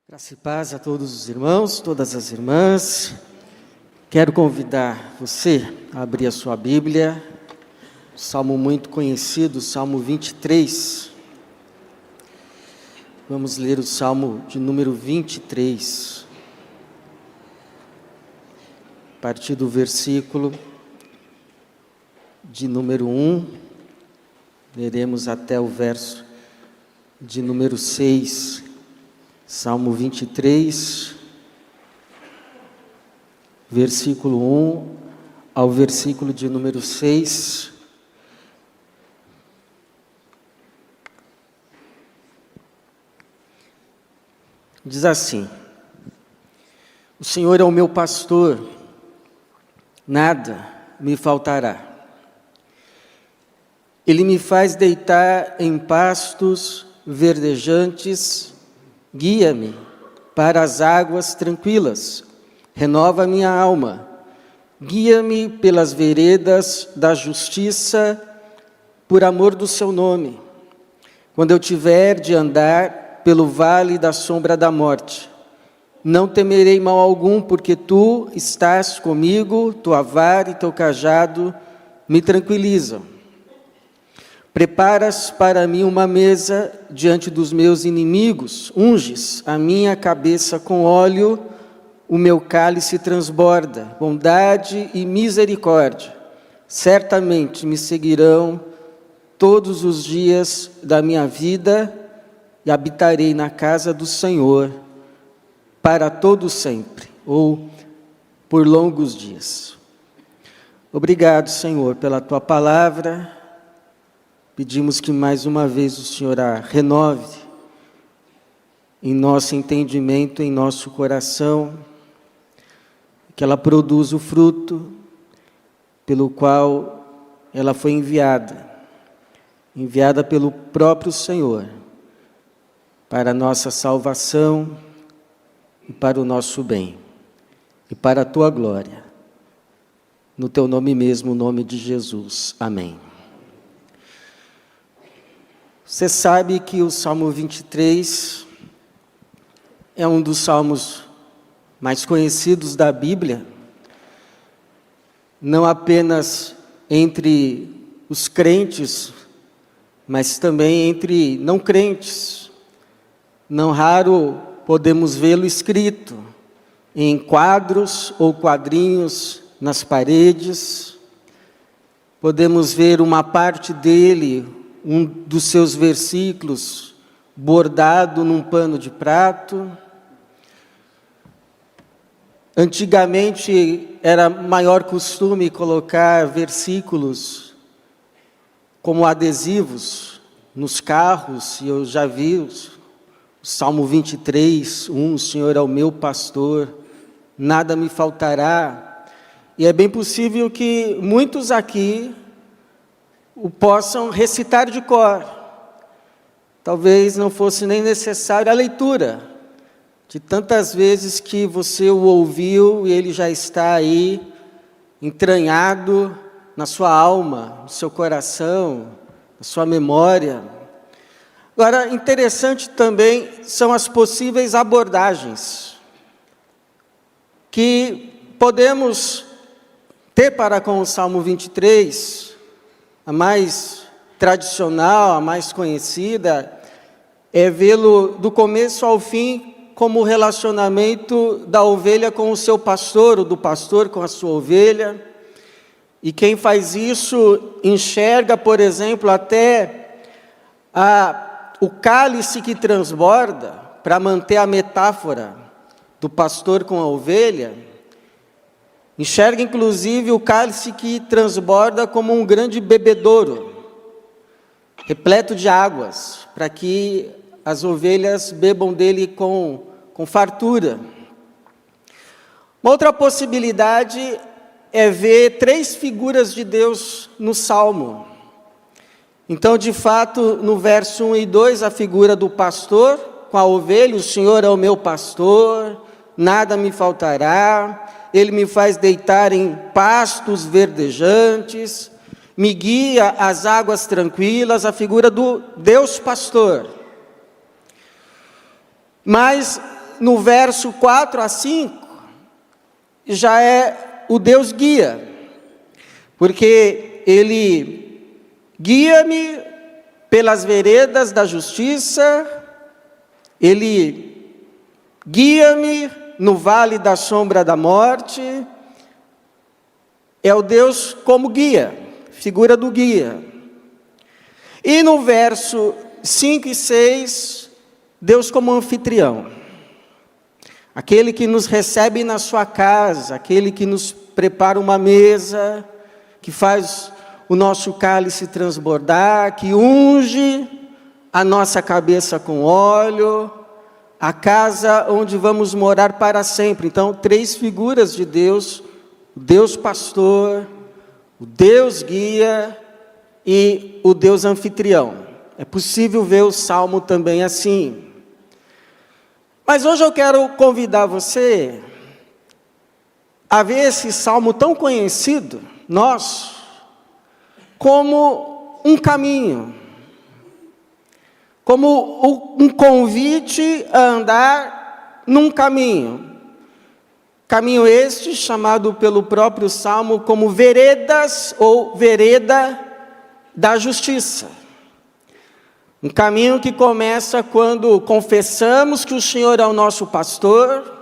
Graça e paz a todos os irmãos, todas as irmãs. Quero convidar você a abrir a sua Bíblia, salmo muito conhecido, Salmo 23. Vamos ler o Salmo de número 23. A partir do versículo de número 1, leremos até o verso de número 6. Salmo 23, versículo 1 ao versículo de número 6. Diz assim: O Senhor é o meu pastor, nada me faltará. Ele me faz deitar em pastos verdejantes, guia-me para as águas tranquilas, renova minha alma, guia-me pelas veredas da justiça, por amor do seu nome. Quando eu tiver de andar pelo vale da sombra da morte, não temerei mal algum, porque tu estás comigo, tua vara e teu cajado me tranquilizam. Preparas para mim uma mesa diante dos meus inimigos, unges a minha cabeça com óleo, o meu cálice transborda, bondade e misericórdia certamente me seguirão todos os dias da minha vida, e habitarei na casa do Senhor para todo sempre, ou por longos dias. Obrigado, Senhor, pela tua palavra. Pedimos que mais uma vez o Senhor a renove em nosso entendimento, em nosso coração, que ela produza o fruto pelo qual ela foi enviada pelo próprio Senhor, para a nossa salvação e para o nosso bem, e para a tua glória. No teu nome mesmo, o nome de Jesus. Amém. Você sabe que o Salmo 23 é um dos salmos mais conhecidos da Bíblia, não apenas entre os crentes, mas também entre não crentes. Não raro podemos vê-lo escrito em quadros ou quadrinhos nas paredes. Podemos ver uma parte dele, um dos seus versículos, bordado num pano de prato. Antigamente era maior costume colocar versículos como adesivos nos carros, e eu já vi o Salmo 23, 1, o Senhor é o meu pastor, nada me faltará. E é bem possível que muitos aqui o possam recitar de cor. Talvez não fosse nem necessário a leitura, de tantas vezes que você o ouviu e ele já está aí, entranhado na sua alma, no seu coração, na sua memória. Agora, interessante também são as possíveis abordagens que podemos ter para com o Salmo 23, a mais tradicional, a mais conhecida, é vê-lo do começo ao fim como o relacionamento da ovelha com o seu pastor, ou do pastor com a sua ovelha. E quem faz isso enxerga, por exemplo, até o cálice que transborda, para manter a metáfora do pastor com a ovelha. Enxerga, inclusive, o cálice que transborda como um grande bebedouro, repleto de águas, para que as ovelhas bebam dele com fartura. Uma outra possibilidade é ver três figuras de Deus no Salmo. Então, de fato, no verso 1 e 2, a figura do pastor com a ovelha, o Senhor é o meu pastor, nada me faltará. Ele me faz deitar em pastos verdejantes, me guia às águas tranquilas, a figura do Deus pastor. Mas no verso 4 a 5, já é o Deus guia, porque Ele guia-me pelas veredas da justiça, Ele guia-me no vale da sombra da morte. É o Deus como guia, figura do guia. E no verso 5 e 6, Deus como anfitrião. Aquele que nos recebe na sua casa, aquele que nos prepara uma mesa, que faz o nosso cálice transbordar, que unge a nossa cabeça com óleo, a casa onde vamos morar para sempre. Então, 3 figuras de Deus: o Deus pastor, o Deus guia e o Deus anfitrião. É possível ver o Salmo também assim. Mas hoje eu quero convidar você a ver esse Salmo tão conhecido, nosso, como um caminho, como um convite a andar num caminho. Caminho este chamado pelo próprio Salmo como veredas ou vereda da justiça. Um caminho que começa quando confessamos que o Senhor é o nosso pastor.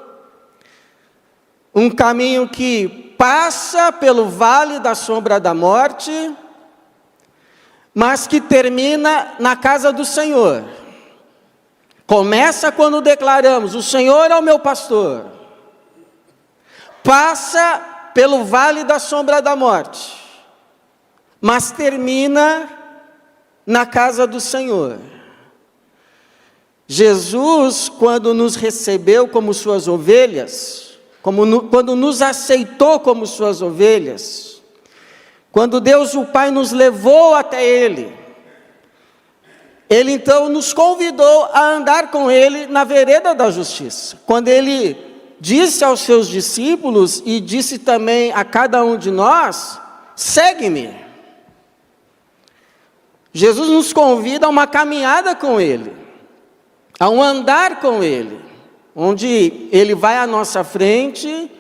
Um caminho que passa pelo vale da sombra da morte, mas que termina na casa do Senhor. Começa quando declaramos: o Senhor é o meu pastor. Passa pelo vale da sombra da morte, mas termina na casa do Senhor. Jesus, quando nos recebeu como suas ovelhas, quando nos aceitou como suas ovelhas, quando Deus o Pai nos levou até Ele, Ele então nos convidou a andar com Ele na vereda da justiça. Quando Ele disse aos seus discípulos e disse também a cada um de nós: segue-me. Jesus nos convida a uma caminhada com Ele, a um andar com Ele, onde Ele vai à nossa frente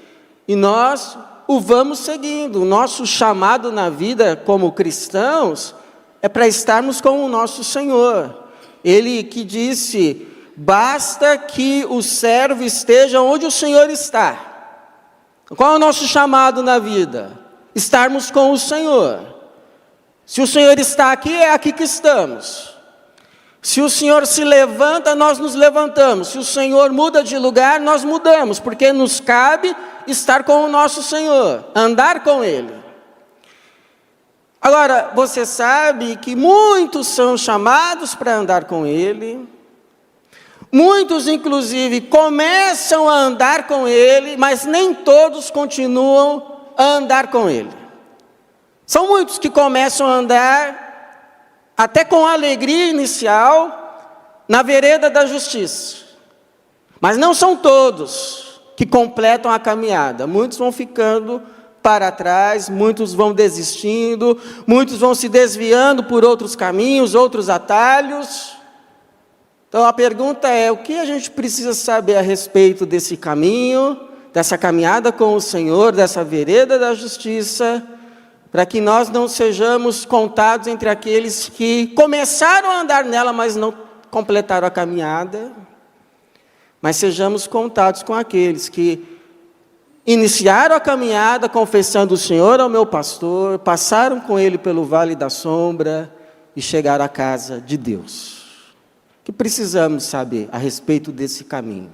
e nós o vamos seguindo. O nosso chamado na vida como cristãos é para estarmos com o nosso Senhor. Ele que disse: basta que o servo esteja onde o Senhor está. Qual é o nosso chamado na vida? Estarmos com o Senhor. Se o Senhor está aqui, é aqui que estamos. Se o Senhor se levanta, nós nos levantamos. Se o Senhor muda de lugar, nós mudamos, porque nos cabe estar com o nosso Senhor, andar com Ele. Agora, você sabe que muitos são chamados para andar com Ele. Muitos, inclusive, começam a andar com Ele, mas nem todos continuam a andar com Ele. São muitos que começam a andar, até com alegria inicial, na vereda da justiça. Mas não são todos que completam a caminhada. Muitos vão ficando para trás, muitos vão desistindo, muitos vão se desviando por outros caminhos, outros atalhos. Então a pergunta é: o que a gente precisa saber a respeito desse caminho, dessa caminhada com o Senhor, dessa vereda da justiça, para que nós não sejamos contados entre aqueles que começaram a andar nela, mas não completaram a caminhada, mas sejamos contados com aqueles que iniciaram a caminhada confessando: o Senhor é o meu pastor, passaram com Ele pelo vale da sombra e chegaram à casa de Deus. O que precisamos saber a respeito desse caminho?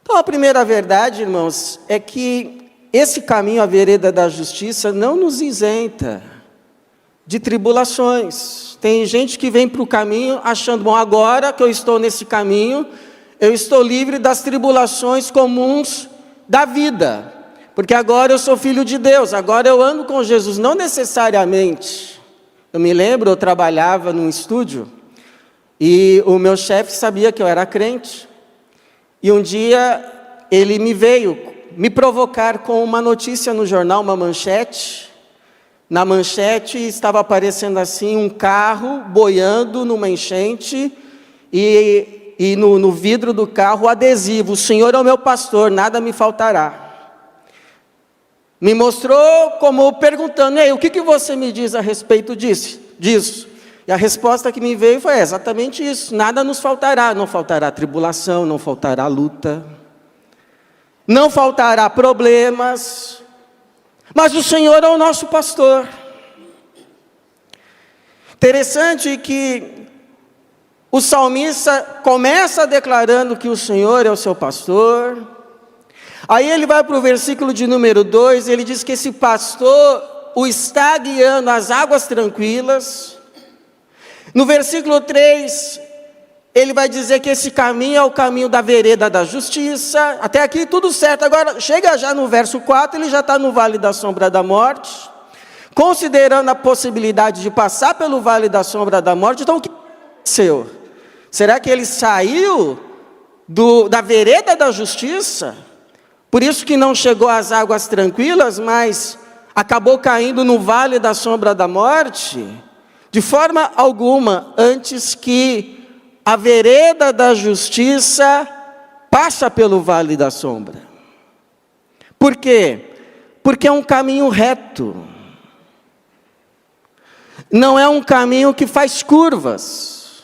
Então, a primeira verdade, irmãos, é que esse caminho, a vereda da justiça, não nos isenta de tribulações. Tem gente que vem para o caminho achando: bom, agora que eu estou nesse caminho, eu estou livre das tribulações comuns da vida, porque agora eu sou filho de Deus, agora eu ando com Jesus. Não necessariamente. Eu me lembro, eu trabalhava num estúdio, e o meu chefe sabia que eu era crente, e um dia ele me veio me provocar com uma notícia no jornal, uma manchete. Na manchete estava aparecendo assim um carro boiando numa enchente, e e no vidro do carro o adesivo: o Senhor é o meu pastor, nada me faltará. Me mostrou como perguntando: ei, o que você me diz a respeito disso? E a resposta que me veio foi exatamente isso: nada nos faltará. Não faltará tribulação, não faltará luta, não faltará problemas, mas o Senhor é o nosso pastor. Interessante que o salmista começa declarando que o Senhor é o seu pastor. Aí ele vai para o versículo de número 2, ele diz que esse pastor o está guiando às águas tranquilas. No versículo 3, ele vai dizer que esse caminho é o caminho da vereda da justiça. Até aqui tudo certo. Agora, chega já no verso 4, ele já está no vale da sombra da morte, considerando a possibilidade de passar pelo vale da sombra da morte. Então o que aconteceu? Será que ele saiu da vereda da justiça? Por isso que não chegou às águas tranquilas, mas acabou caindo no vale da sombra da morte? De forma alguma, antes que a vereda da justiça passa pelo vale da sombra. Por quê? Porque é um caminho reto. Não é um caminho que faz curvas.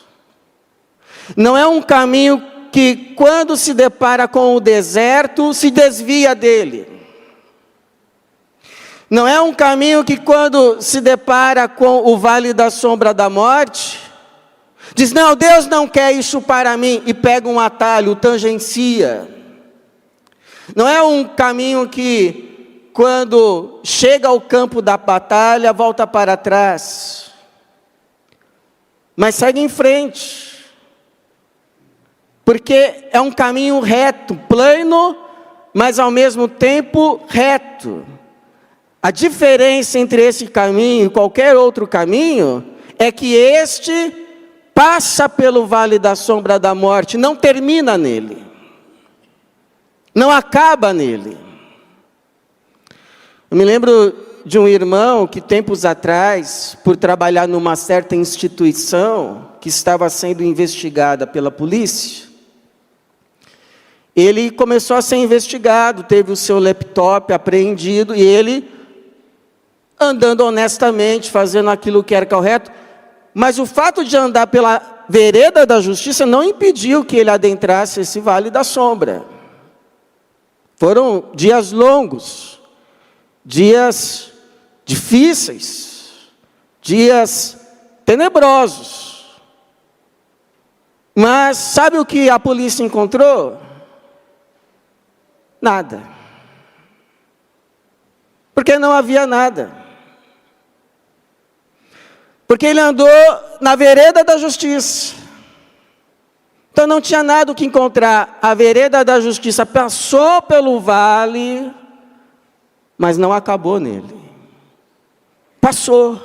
Não é um caminho que, quando se depara com o deserto, se desvia dele. Não é um caminho que, quando se depara com o vale da sombra da morte, diz: não, Deus não quer isso para mim, e pega um atalho, tangencia. Não é um caminho que, quando chega ao campo da batalha, volta para trás, mas segue em frente. Porque é um caminho reto, plano, mas ao mesmo tempo reto. A diferença entre esse caminho e qualquer outro caminho é que este passa pelo vale da sombra da morte, não termina nele, não acaba nele. Eu me lembro de um irmão que, tempos atrás, por trabalhar numa certa instituição que estava sendo investigada pela polícia, ele começou a ser investigado, teve o seu laptop apreendido, e ele, andando honestamente, fazendo aquilo que era correto, mas o fato de andar pela vereda da justiça não impediu que ele adentrasse esse vale da sombra. Foram dias longos, dias difíceis, dias tenebrosos. Mas sabe o que a polícia encontrou? Nada. Porque não havia nada. Porque ele andou na vereda da justiça. Então não tinha nada o que encontrar. A vereda da justiça passou pelo vale, mas não acabou nele. Passou.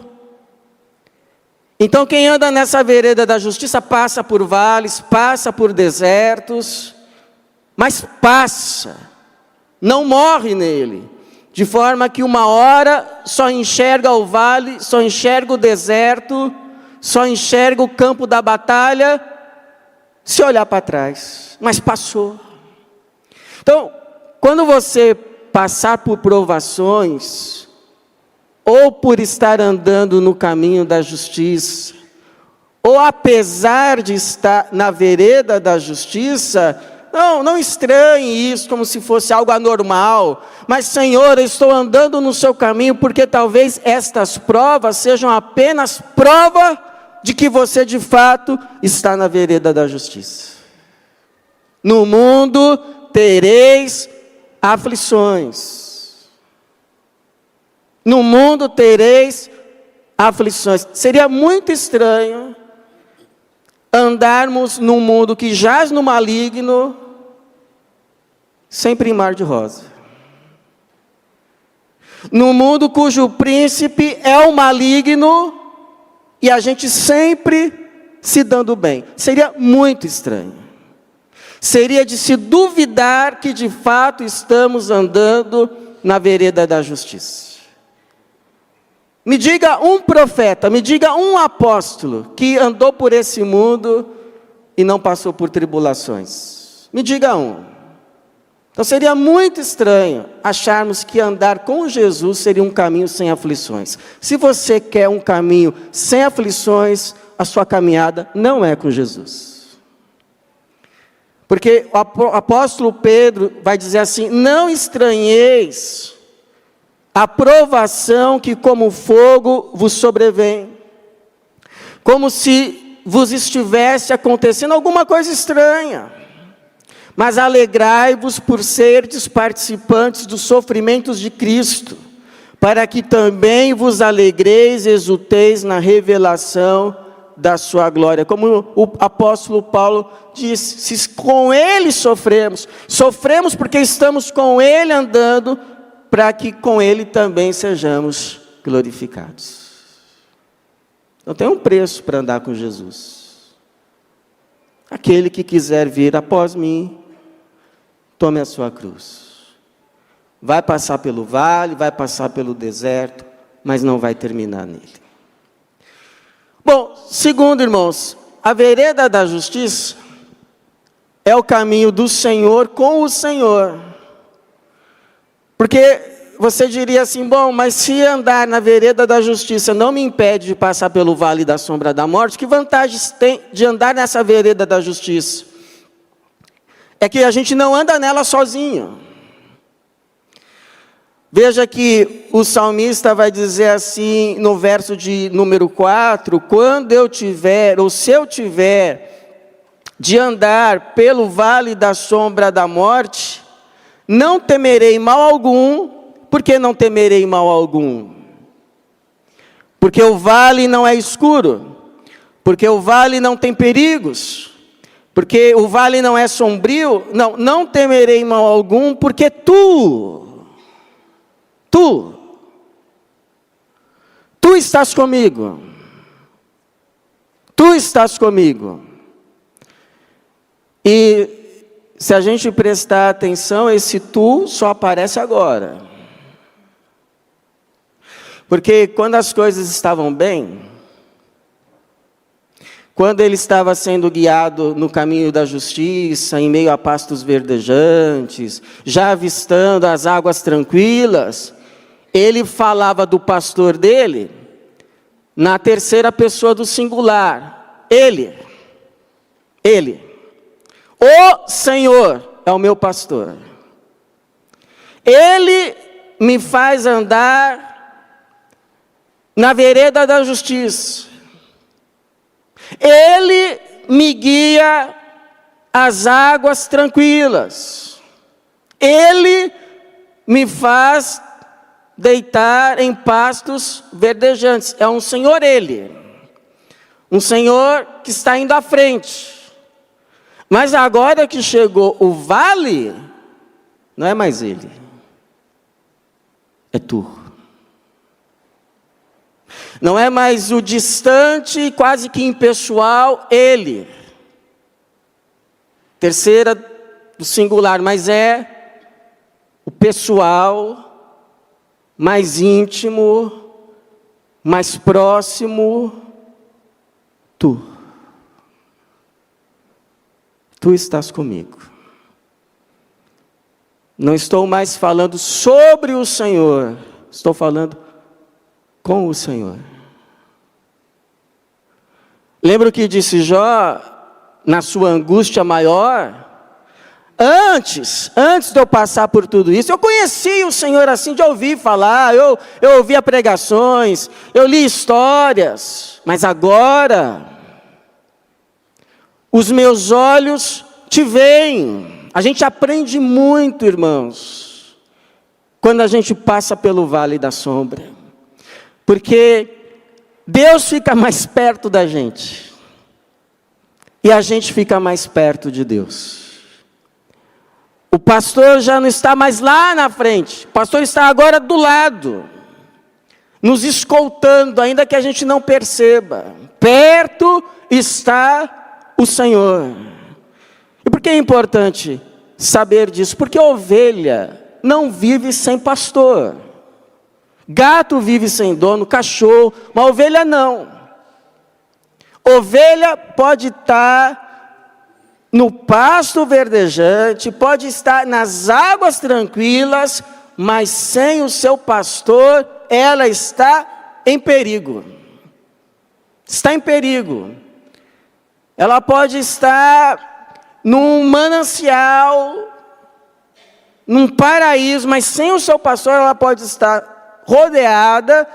Então quem anda nessa vereda da justiça passa por vales, passa por desertos, mas passa. Não morre nele, de forma que uma hora só enxerga o vale, só enxerga o deserto, só enxerga o campo da batalha, se olhar para trás, mas passou. Então, quando você passar por provações, ou por estar andando no caminho da justiça, ou apesar de estar na vereda da justiça, não estranhe isso como se fosse algo anormal. Mas, Senhor, eu estou andando no seu caminho, porque talvez estas provas sejam apenas prova de que você de fato está na vereda da justiça. No mundo tereis aflições. No mundo tereis aflições. Seria muito estranho andarmos num mundo que jaz no maligno, sempre em mar de rosa. Num mundo cujo príncipe é o maligno, e a gente sempre se dando bem. Seria muito estranho. Seria de se duvidar que de fato estamos andando na vereda da justiça. Me diga um profeta, me diga um apóstolo que andou por esse mundo e não passou por tribulações? Me diga um. Então seria muito estranho acharmos que andar com Jesus seria um caminho sem aflições. Se você quer um caminho sem aflições, a sua caminhada não é com Jesus. Porque o apóstolo Pedro vai dizer assim: não estranheis a provação que como fogo vos sobrevém, como se vos estivesse acontecendo alguma coisa estranha. Mas alegrai-vos por serdes participantes dos sofrimentos de Cristo, para que também vos alegreis e exulteis na revelação da sua glória. Como o apóstolo Paulo disse, se com Ele sofremos, sofremos porque estamos com Ele andando, para que com Ele também sejamos glorificados. Então tem um preço para andar com Jesus. Aquele que quiser vir após mim, tome a sua cruz. Vai passar pelo vale, vai passar pelo deserto, mas não vai terminar nele. Bom, segundo, irmãos, a vereda da justiça é o caminho do Senhor com o Senhor. Porque você diria assim: bom, mas se andar na vereda da justiça não me impede de passar pelo vale da sombra da morte, que vantagens tem de andar nessa vereda da justiça? É que a gente não anda nela sozinho. Veja que o salmista vai dizer assim no verso de número 4, quando eu tiver, ou se eu tiver, de andar pelo vale da sombra da morte, não temerei mal algum. Por que não temerei mal algum? Porque o vale não é escuro, porque o vale não tem perigos, porque o vale não é sombrio. Não temerei mal algum, porque tu estás comigo. Tu estás comigo. E se a gente prestar atenção, esse tu só aparece agora. Porque quando as coisas estavam bem, quando ele estava sendo guiado no caminho da justiça, em meio a pastos verdejantes, já avistando as águas tranquilas, ele falava do pastor dele na terceira pessoa do singular. Ele. O Senhor é o meu pastor. Ele me faz andar na vereda da justiça. Ele me guia às águas tranquilas. Ele me faz deitar em pastos verdejantes. É um Senhor Ele. Um Senhor que está indo à frente. Mas agora que chegou o vale, não é mais Ele. É tu. Não é mais o distante, quase que impessoal, Ele. Terceira do singular, mas é o pessoal, mais íntimo, mais próximo, tu. Tu estás comigo. Não estou mais falando sobre o Senhor, estou falando com o Senhor. Lembra o que disse Jó na sua angústia maior? Antes de eu passar por tudo isso, eu conheci o Senhor assim de ouvir falar, eu ouvia pregações, eu li histórias, mas agora os meus olhos te veem. A gente aprende muito, irmãos, quando a gente passa pelo vale da sombra, porque Deus fica mais perto da gente, e a gente fica mais perto de Deus. O pastor já não está mais lá na frente, o pastor está agora do lado, nos escoltando, ainda que a gente não perceba. Perto está o Senhor. E por que é importante saber disso? Porque a ovelha não vive sem pastor. Gato vive sem dono, cachorro, uma ovelha não. Ovelha pode estar no pasto verdejante, pode estar nas águas tranquilas, mas sem o seu pastor, ela está em perigo. Está em perigo. Ela pode estar num manancial, num paraíso, mas sem o seu pastor, ela pode estar rodeada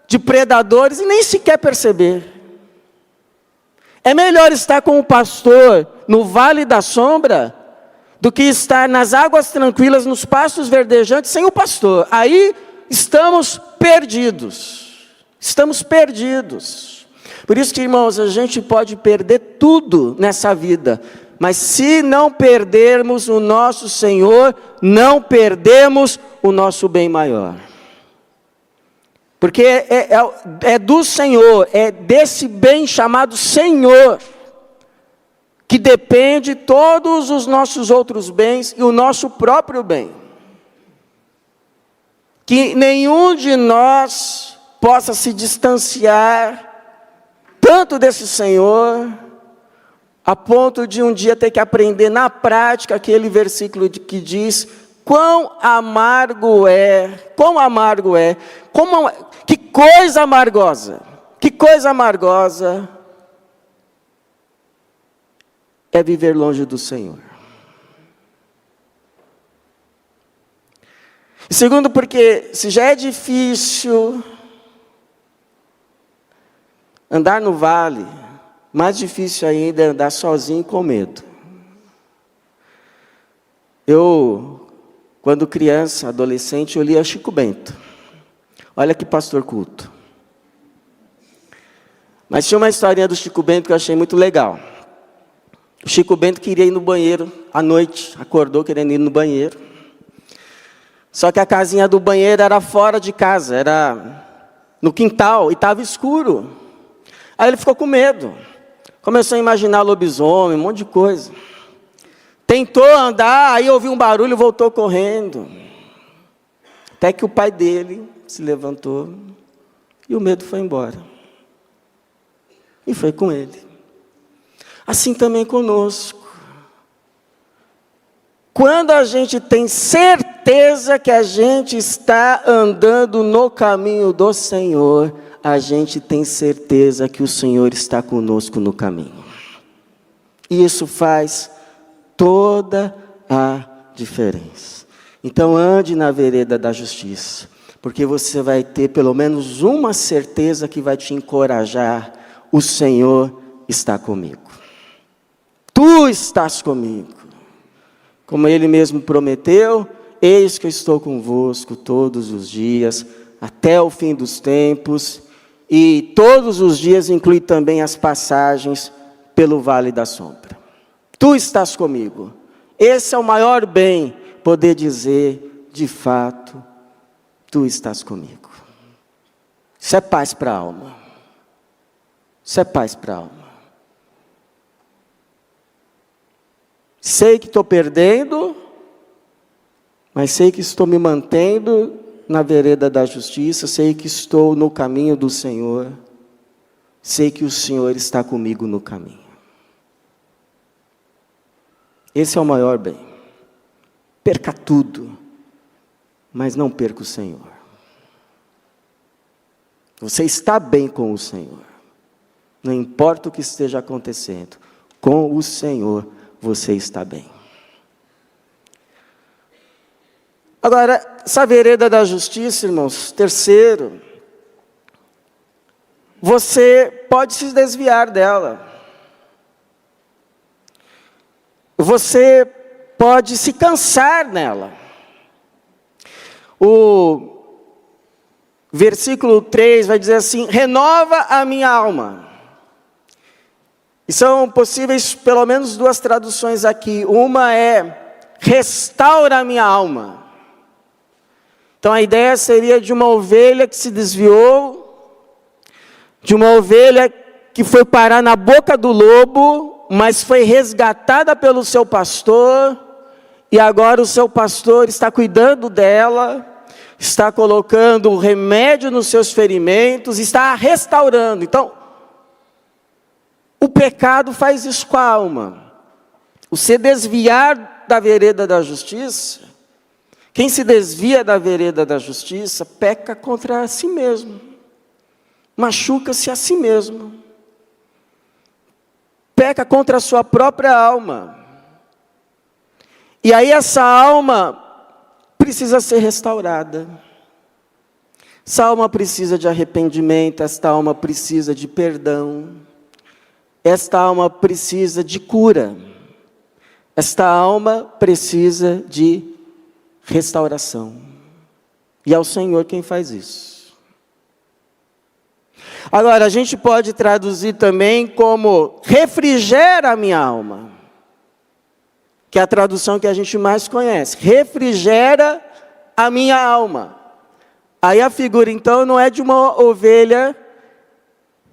de predadores e nem sequer perceber. É melhor estar com o pastor no vale da sombra do que estar nas águas tranquilas, nos pastos verdejantes, sem o pastor. Aí estamos perdidos. Estamos perdidos. Por isso que, irmãos, a gente pode perder tudo nessa vida, mas se não perdermos o nosso Senhor, não perdemos o nosso bem maior. Porque é do Senhor, é desse bem chamado Senhor, que depende todos os nossos outros bens e o nosso próprio bem. Que nenhum de nós possa se distanciar tanto desse Senhor, a ponto de um dia ter que aprender na prática aquele versículo que diz: quão amargo é, que coisa amargosa é viver longe do Senhor. E segundo, porque se já é difícil andar no vale, mais difícil ainda é andar sozinho com medo. Eu, quando criança, adolescente, eu lia Chico Bento. Olha que pastor culto. Mas tinha uma historinha do Chico Bento que eu achei muito legal. O Chico Bento queria ir no banheiro à noite, acordou querendo ir no banheiro. Só que a casinha do banheiro era fora de casa, era no quintal e estava escuro. Aí ele ficou com medo. Começou a imaginar lobisomem, um monte de coisa. Tentou andar, aí ouviu um barulho e voltou correndo. Até que o pai dele se levantou e o medo foi embora. E foi com ele. Assim também conosco. Quando a gente tem certeza que a gente está andando no caminho do Senhor, a gente tem certeza que o Senhor está conosco no caminho. E isso faz toda a diferença. Então ande na vereda da justiça, porque você vai ter pelo menos uma certeza que vai te encorajar: o Senhor está comigo. Tu estás comigo. Como Ele mesmo prometeu: eis que eu estou convosco todos os dias, até o fim dos tempos. E todos os dias inclui também as passagens pelo vale da sombra. Tu estás comigo. Esse é o maior bem, poder dizer, de fato, tu estás comigo. Isso é paz para a alma. Isso é paz para a alma. Sei que estou perdendo, mas sei que estou me mantendo na vereda da justiça, sei que estou no caminho do Senhor, sei que o Senhor está comigo no caminho. Esse é o maior bem. Perca tudo, mas não perca o Senhor. Você está bem com o Senhor. Não importa o que esteja acontecendo, com o Senhor você está bem. Agora, essa vereda da justiça, irmãos, terceiro, você pode se desviar dela. Você pode se cansar nela. O versículo 3 vai dizer assim: renova a minha alma. E são possíveis pelo menos duas traduções aqui. Uma é: restaura a minha alma. Então a ideia seria de uma ovelha que se desviou, de uma ovelha que foi parar na boca do lobo, mas foi resgatada pelo seu pastor, e agora o seu pastor está cuidando dela, está colocando o remédio nos seus ferimentos, está a restaurando. Então, o pecado faz isso com a alma. o se desviar da vereda da justiça, quem se desvia da vereda da justiça, peca contra si mesmo, machuca-se a si mesmo, peca contra a sua própria alma. E aí essa alma precisa ser restaurada. Essa alma precisa de arrependimento, esta alma precisa de perdão, esta alma precisa de cura, esta alma precisa de restauração. E é o Senhor quem faz isso. Agora, a gente pode traduzir também como refrigera a minha alma, que é a tradução que a gente mais conhece. Refrigera a minha alma. Aí a figura, então, não é de uma ovelha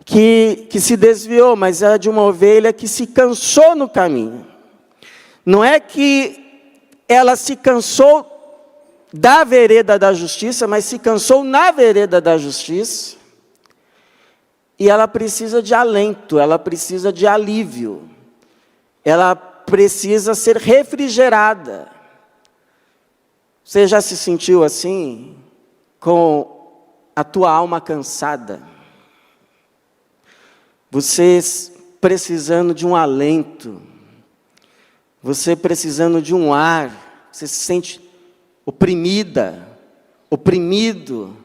que se desviou, mas é de uma ovelha que se cansou no caminho. Não é que ela se cansou da vereda da justiça, mas se cansou na vereda da justiça. E ela precisa de alento, ela precisa de alívio. Ela precisa ser refrigerada. Você já se sentiu assim, com a tua alma cansada? Você precisando de um alento, você precisando de um ar, você se sente oprimida, oprimido,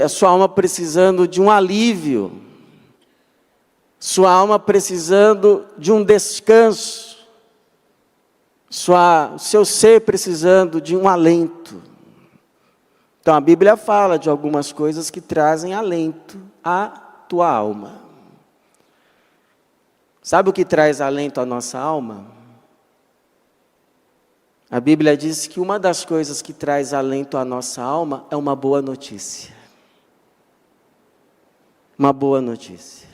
a sua alma precisando de um alívio, sua alma precisando de um descanso, o seu ser precisando de um alento. Então a Bíblia fala de algumas coisas que trazem alento à tua alma. Sabe o que traz alento à nossa alma? A Bíblia diz que uma das coisas que traz alento à nossa alma é uma boa notícia. Uma boa notícia.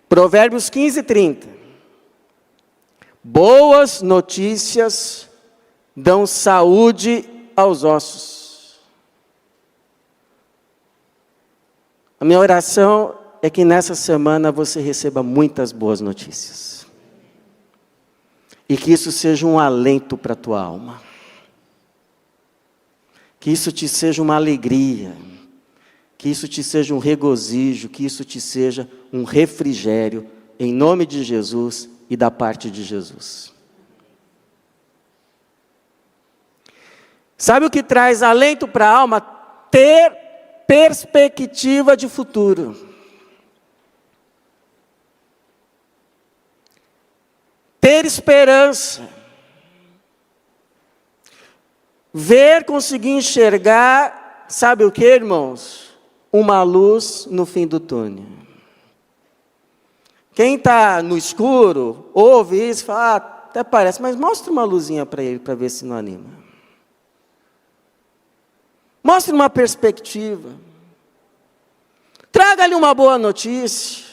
Provérbios 15:30. Boas notícias dão saúde aos ossos. A minha oração é que nessa semana você receba muitas boas notícias. E que isso seja um alento para a tua alma. Que isso te seja uma alegria. Que isso te seja um regozijo. Que isso te seja um refrigério. Em nome de Jesus e da parte de Jesus. Sabe o que traz alento para a alma? Ter perspectiva de futuro. Ter esperança. Ver, conseguir enxergar, sabe o que, irmãos? Uma luz no fim do túnel. Quem está no escuro, ouve isso e fala, até parece, mas mostra uma luzinha para ele, para ver se não anima. Mostre uma perspectiva. Traga-lhe uma boa notícia.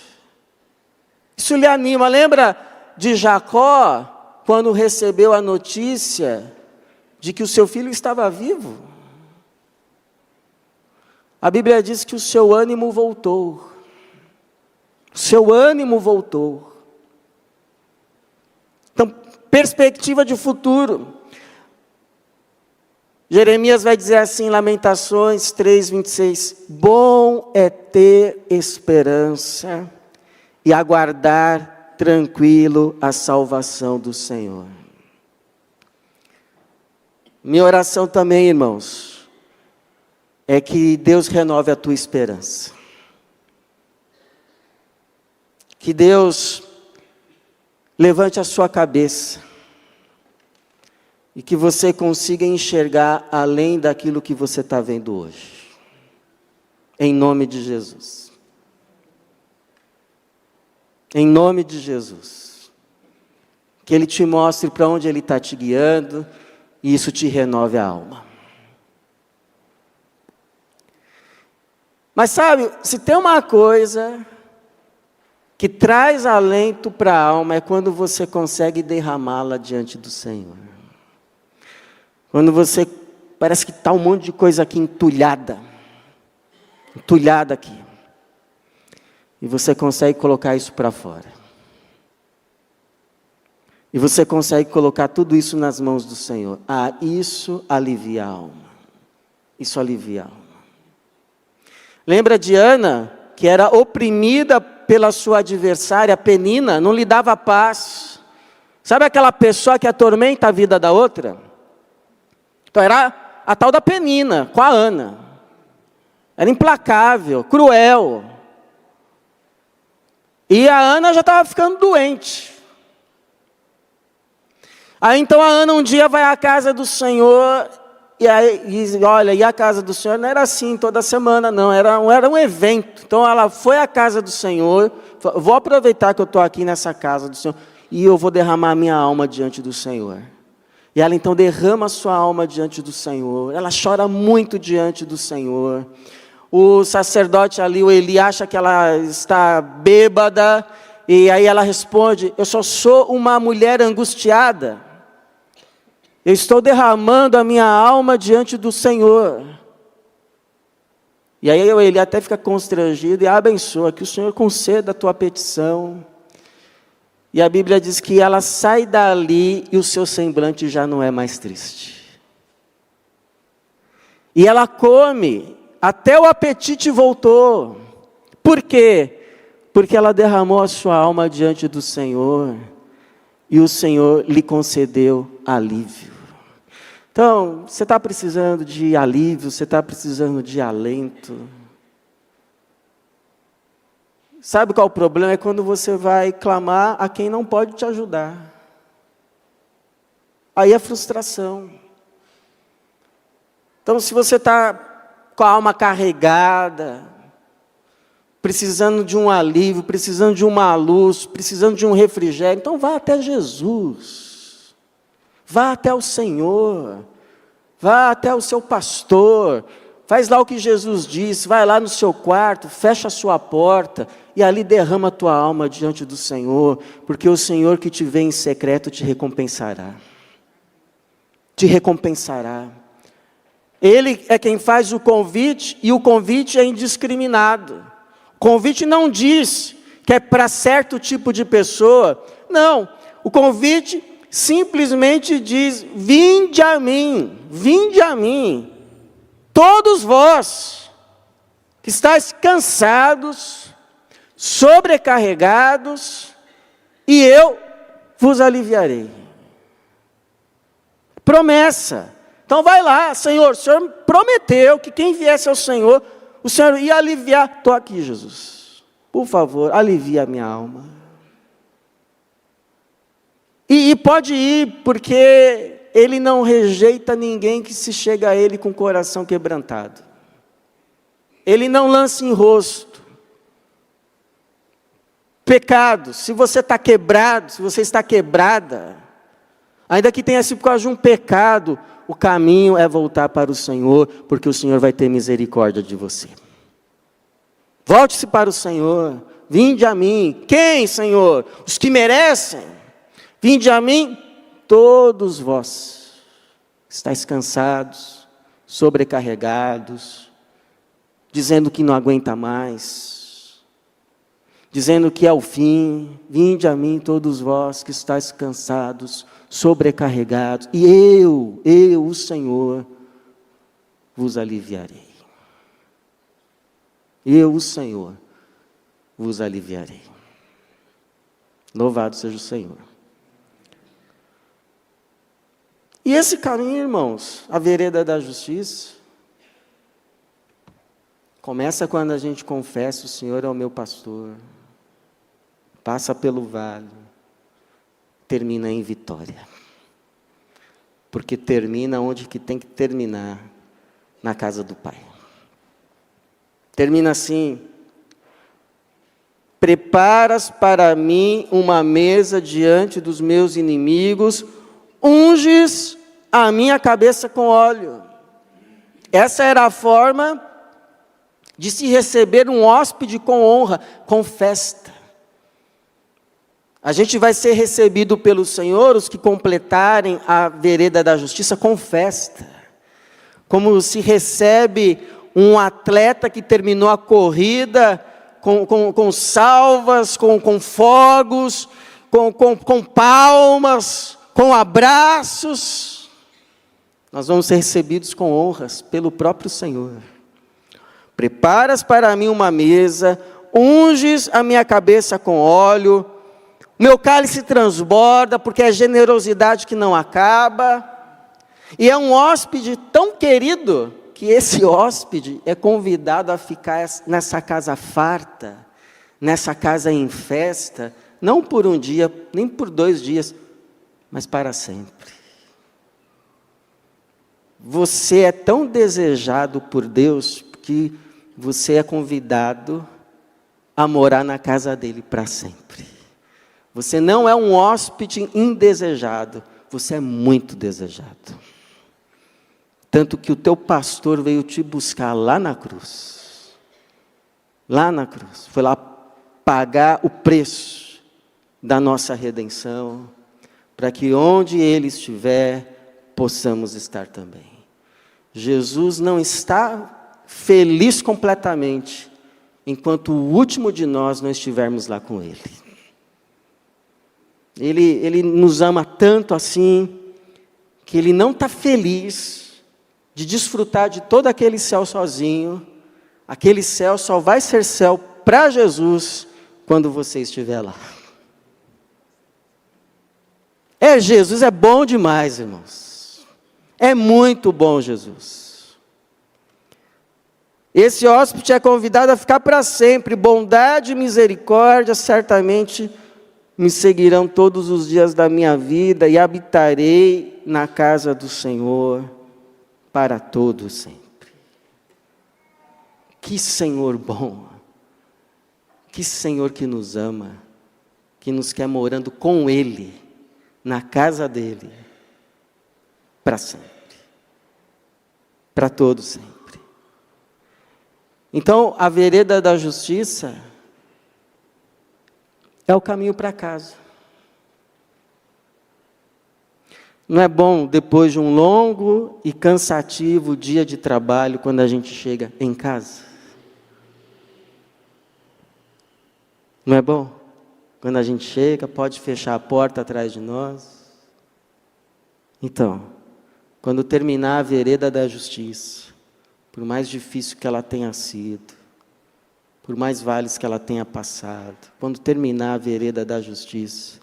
Isso lhe anima. Lembra de Jacó, quando recebeu a notícia de que o seu filho estava vivo? A Bíblia diz que o seu ânimo voltou. O seu ânimo voltou. Então, perspectiva de futuro. Jeremias vai dizer assim, Lamentações 3:26, bom é ter esperança e aguardar tranquilo a salvação do Senhor. Minha oração também, irmãos, é que Deus renove a tua esperança. Que Deus levante a sua cabeça. E que você consiga enxergar além daquilo que você está vendo hoje. Em nome de Jesus. Em nome de Jesus. Que Ele te mostre para onde Ele está te guiando. E isso te renove a alma. Mas sabe, se tem uma coisa que traz alento para a alma, é quando você consegue derramá-la diante do Senhor. Quando você, parece que está um monte de coisa aqui entulhada aqui. E você consegue colocar isso para fora. E você consegue colocar tudo isso nas mãos do Senhor. Ah, isso alivia a alma. Isso alivia a alma. Lembra de Ana, que era oprimida pela sua adversária, Penina, não lhe dava paz. Sabe aquela pessoa que atormenta a vida da outra? Então era a tal da Penina, com a Ana. Era implacável, cruel. E a Ana já estava ficando doente. Aí então a Ana um dia vai à casa do Senhor, e a casa do Senhor não era assim toda semana, não, era um evento. Então ela foi à casa do Senhor, vou aproveitar que eu estou aqui nessa casa do Senhor, e eu vou derramar minha alma diante do Senhor. E ela então derrama a sua alma diante do Senhor, ela chora muito diante do Senhor. O sacerdote ali, o Eli, acha que ela está bêbada, e aí ela responde: eu só sou uma mulher angustiada. Eu estou derramando a minha alma diante do Senhor. E aí ele até fica constrangido e abençoa, que o Senhor conceda a tua petição. E a Bíblia diz que ela sai dali e o seu semblante já não é mais triste. E ela come, até o apetite voltou. Por quê? Porque ela derramou a sua alma diante do Senhor. E o Senhor lhe concedeu alívio. Então, você está precisando de alívio, você está precisando de alento. Sabe qual o problema? É quando você vai clamar a quem não pode te ajudar. Aí é frustração. Então, se você está com a alma carregada, precisando de um alívio, precisando de uma luz, precisando de um refrigério, então vá até Jesus. Vá até o Senhor, vá até o seu pastor, faz lá o que Jesus disse, vai lá no seu quarto, fecha a sua porta e ali derrama a tua alma diante do Senhor, porque o Senhor que te vê em secreto te recompensará. Te recompensará. Ele é quem faz o convite e o convite é indiscriminado. O convite não diz que é para certo tipo de pessoa, não, o convite simplesmente diz: vinde a mim, todos vós, que estáis cansados, sobrecarregados, e eu vos aliviarei. Promessa. Então vai lá, Senhor, o Senhor prometeu que quem viesse ao Senhor, o Senhor ia aliviar. Estou aqui, Jesus, por favor, alivia a minha alma. E pode ir, porque Ele não rejeita ninguém que se chega a Ele com o coração quebrantado. Ele não lança em rosto. Pecado, se você está quebrado, se você está quebrada, ainda que tenha sido por causa de um pecado, o caminho é voltar para o Senhor, porque o Senhor vai ter misericórdia de você. Volte-se para o Senhor, vinde a mim. Quem, Senhor? Os que merecem. Vinde a mim, todos vós, estáis cansados, sobrecarregados, dizendo que não aguenta mais, dizendo que é o fim. Vinde a mim, todos vós que estáis cansados, sobrecarregados, e eu, o Senhor, vos aliviarei. Eu, o Senhor, vos aliviarei. Louvado seja o Senhor. E esse caminho, irmãos, a vereda da justiça, começa quando a gente confessa: o Senhor é o meu pastor, passa pelo vale, termina em vitória. Porque termina onde que tem que terminar, na casa do Pai. Termina assim: preparas para mim uma mesa diante dos meus inimigos, unges a minha cabeça com óleo. Essa era a forma de se receber um hóspede com honra, com festa. A gente vai ser recebido pelo Senhor, os que completarem a vereda da justiça, com festa. Como se recebe um atleta que terminou a corrida com salvas, com fogos, com palmas, com abraços. Nós vamos ser recebidos com honras pelo próprio Senhor. Preparas para mim uma mesa, unges a minha cabeça com óleo, meu cálice transborda, porque é generosidade que não acaba. E é um hóspede tão querido, que esse hóspede é convidado a ficar nessa casa farta, nessa casa em festa, não por um dia, nem por 2 dias, mas para sempre. Você é tão desejado por Deus, que você é convidado a morar na casa dele para sempre. Você não é um hóspede indesejado, você é muito desejado. Tanto que o teu pastor veio te buscar lá na cruz. Lá na cruz. Foi lá pagar o preço da nossa redenção, para que onde ele estiver, possamos estar também. Jesus não está feliz completamente, enquanto o último de nós não estivermos lá com ele. Ele nos ama tanto assim, que ele não está feliz de desfrutar de todo aquele céu sozinho. Aquele céu só vai ser céu para Jesus quando você estiver lá. Jesus é bom demais, irmãos. É muito bom, Jesus. Esse hóspede é convidado a ficar para sempre. Bondade e misericórdia certamente me seguirão todos os dias da minha vida, e habitarei na casa do Senhor para todo sempre. Que Senhor bom, que Senhor que nos ama, que nos quer morando com Ele, na casa dEle, para sempre, para todo sempre. Então, a vereda da justiça é o caminho para casa. Não é bom, depois de um longo e cansativo dia de trabalho, quando a gente chega em casa? Não é bom? Quando a gente chega, pode fechar a porta atrás de nós. Então, quando terminar a vereda da justiça, por mais difícil que ela tenha sido, por mais vales que ela tenha passado, quando terminar a vereda da justiça,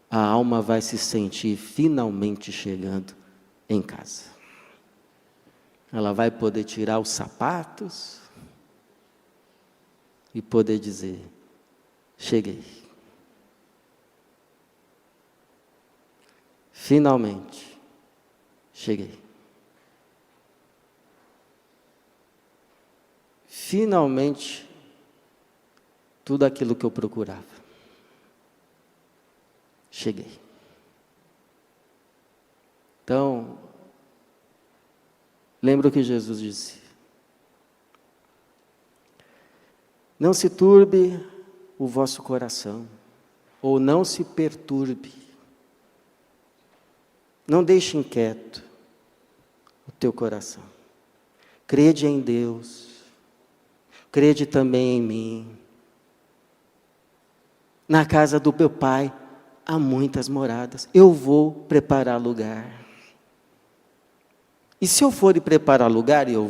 a alma vai se sentir finalmente chegando em casa. Ela vai poder tirar os sapatos e poder dizer: cheguei. Finalmente, cheguei. Finalmente, tudo aquilo que eu procurava. Cheguei. Então, lembra o que Jesus disse: não se turbe o vosso coração, ou não se perturbe. Não deixe inquieto o teu coração. Crede em Deus, crede também em mim. Na casa do meu Pai há muitas moradas, eu vou preparar lugar. E se eu for e preparar lugar, e eu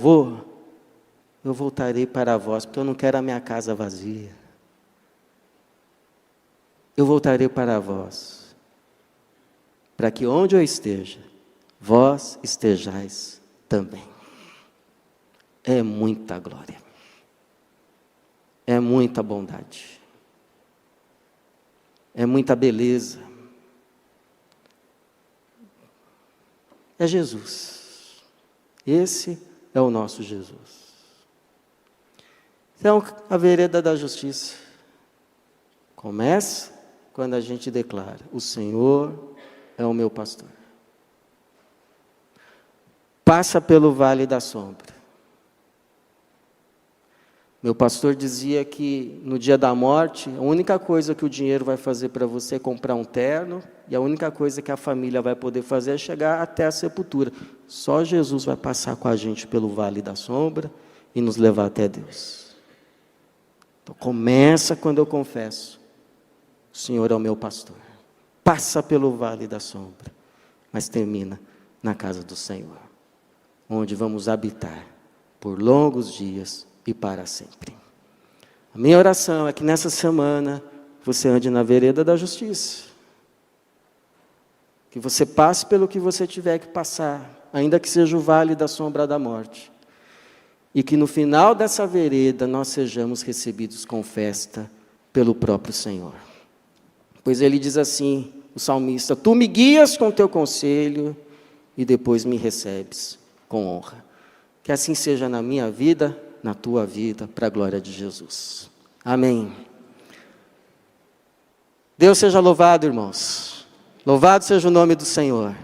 voltarei para vós, porque eu não quero a minha casa vazia. Eu voltarei para vós, para que onde eu esteja, vós estejais também. É muita glória, é muita bondade, é muita beleza. É Jesus. Esse é o nosso Jesus. Então, a vereda da justiça começa quando a gente declara: o Senhor é o meu pastor. Passa pelo vale da sombra. Meu pastor dizia que no dia da morte, a única coisa que o dinheiro vai fazer para você é comprar um terno, e a única coisa que a família vai poder fazer é chegar até a sepultura. Só Jesus vai passar com a gente pelo vale da sombra e nos levar até Deus. Então começa quando eu confesso: O Senhor é o meu pastor. Passa pelo vale da sombra, mas termina na casa do Senhor, onde vamos habitar por longos dias e para sempre. A minha oração é que nessa semana você ande na vereda da justiça. Que você passe pelo que você tiver que passar, ainda que seja o vale da sombra da morte. E que no final dessa vereda nós sejamos recebidos com festa pelo próprio Senhor. Pois ele diz assim, o salmista: tu me guias com teu conselho e depois me recebes com honra. Que assim seja na minha vida, na tua vida, para a glória de Jesus. Amém. Deus seja louvado, irmãos. Louvado seja o nome do Senhor.